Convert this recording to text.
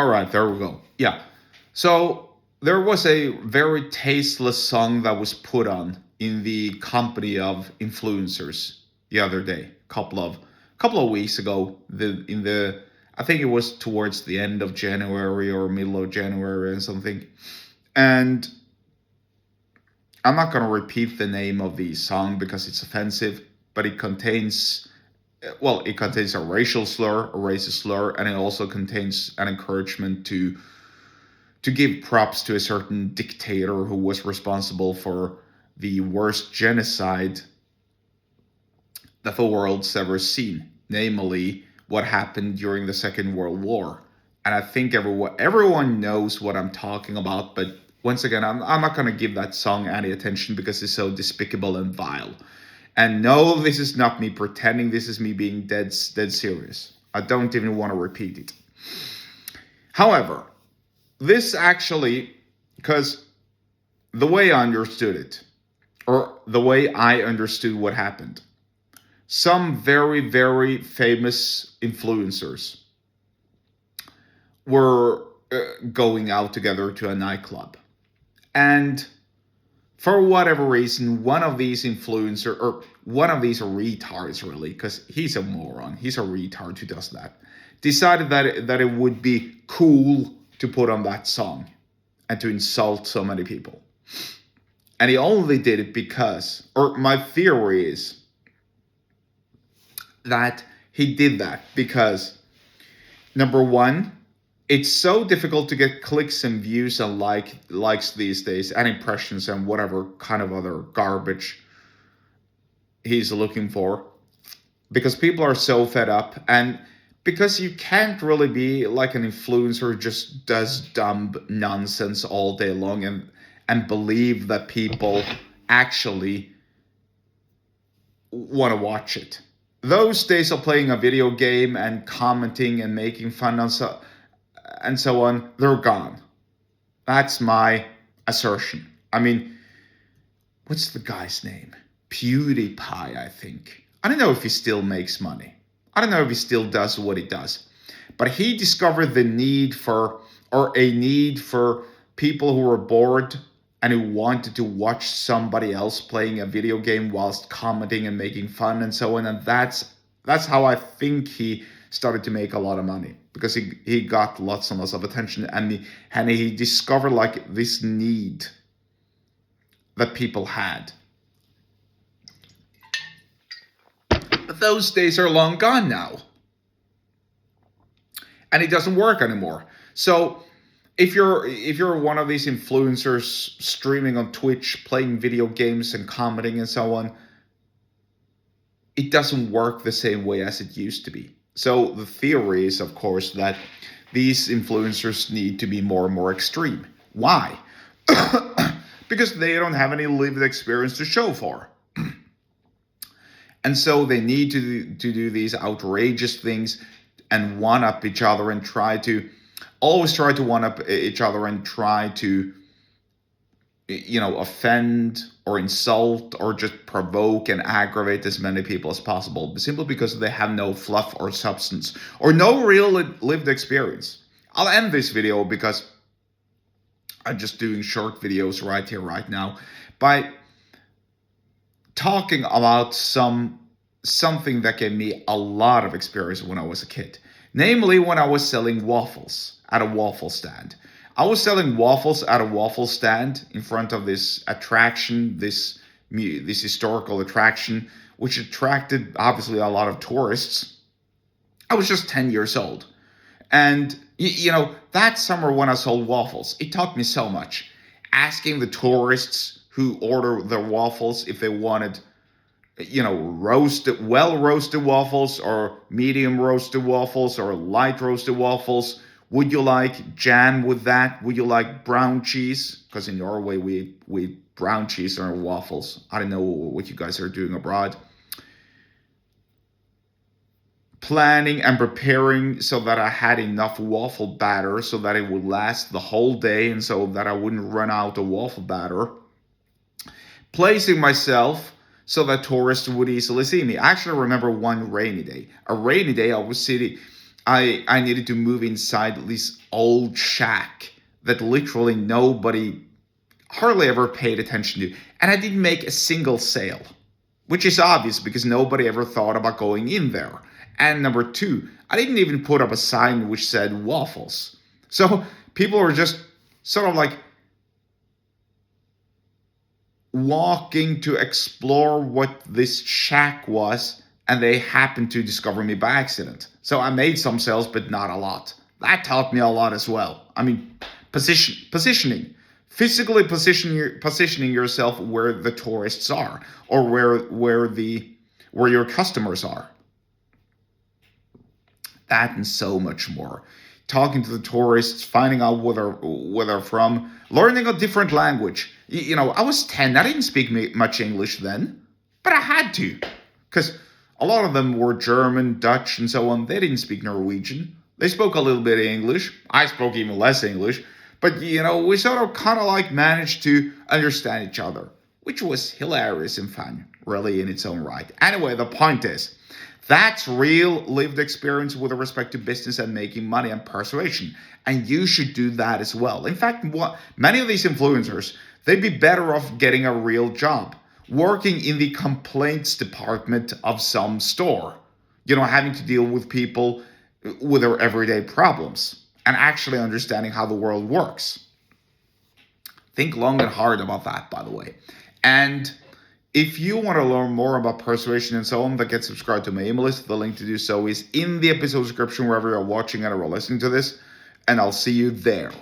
All right, there we go. Yeah. So there was a very tasteless song that was put on in the company of influencers the other day, couple of weeks ago. I think it was towards the end of January or middle of January or something. And I'm not going to repeat the name of the song because it's offensive, but it contains a racial slur, a racist slur, and it also contains an encouragement to give props to a certain dictator who was responsible for the worst genocide that the world's ever seen, namely what happened during the Second World War. And I think everyone knows what I'm talking about, but once again, I'm not going to give that song any attention because it's so despicable and vile. And no, this is not me pretending. This is me being dead serious. I don't even want to repeat it. However, this actually, because the way I understood it, or the way I understood what happened, some very, very famous influencers were going out together to a nightclub. And for whatever reason, one of these retards, really, because he's a moron, he's a retard who does that, decided that it would be cool to put on that song and to insult so many people. And he only did it because, or my theory is that he did that because, number one, it's so difficult to get clicks and views and likes these days, and impressions and whatever kind of other garbage he's looking for, because people are so fed up, and because you can't really be like an influencer who just does dumb nonsense all day long and believe that people actually want to watch it. Those days of playing a video game and commenting and making fun and so on, they're gone. That's my assertion. I mean, what's the guy's name? PewDiePie, I think. I don't know if he still makes money. I don't know if he still does what he does. But he discovered a need for people who were bored and who wanted to watch somebody else playing a video game whilst commenting and making fun and so on. And that's how I think he started to make a lot of money, because he got lots and lots of attention, and he discovered like this need that people had. But those days are long gone now. And it doesn't work anymore. So if you're one of these influencers streaming on Twitch, playing video games and commenting and so on, it doesn't work the same way as it used to be. So the theory is, of course, that these influencers need to be more and more extreme. Why? Because they don't have any lived experience to show for. And so they need to do these outrageous things and one-up each other and always try to one-up each other and try to, offend or insult or just provoke and aggravate as many people as possible, simply because they have no fluff or substance or no real lived experience. I'll end this video because I'm just doing short videos right here, right now, by talking about something that gave me a lot of experience when I was a kid. Namely, when I was selling waffles at a waffle stand. I was selling waffles at a waffle stand in front of this attraction, this historical attraction, which attracted obviously a lot of tourists. I was just 10 years old. And, that summer when I sold waffles, it taught me so much. Asking the tourists who order their waffles if they wanted, well-roasted waffles or medium roasted waffles or light roasted waffles. Would you like jam with that? Would you like brown cheese? Because in Norway, we eat brown cheese on our waffles. I don't know what you guys are doing abroad. Planning and preparing so that I had enough waffle batter so that it would last the whole day and so that I wouldn't run out of waffle batter. Placing myself so that tourists would easily see me. I actually remember one rainy day. A rainy day, I I needed to move inside this old shack that literally nobody hardly ever paid attention to. And I didn't make a single sale, which is obvious because nobody ever thought about going in there. And number two, I didn't even put up a sign which said Waffles. So people were just sort of like walking to explore what this shack was, and they happened to discover me by accident. So I made some sales, but not a lot. That taught me a lot as well. I mean, positioning, physically positioning yourself where the tourists are, or where your customers are. That and so much more. Talking to the tourists, finding out where they're from, learning a different language. I was 10. I didn't speak much English then, but I had to, because a lot of them were German, Dutch, and so on. They didn't speak Norwegian. They spoke a little bit of English. I spoke even less English. But, we sort of kind of like managed to understand each other, which was hilarious and fun, really, in its own right. Anyway, the point is, that's real lived experience with respect to business and making money and persuasion. And you should do that as well. In fact, many of these influencers, they'd be better off getting a real job, working in the complaints department of some store, having to deal with people with their everyday problems and actually understanding how the world works. Think long and hard about that, by the way. And if you want to learn more about persuasion and so on, then get subscribed to my email list. The link to do so is in the episode description wherever you're watching it or listening to this. And I'll see you there.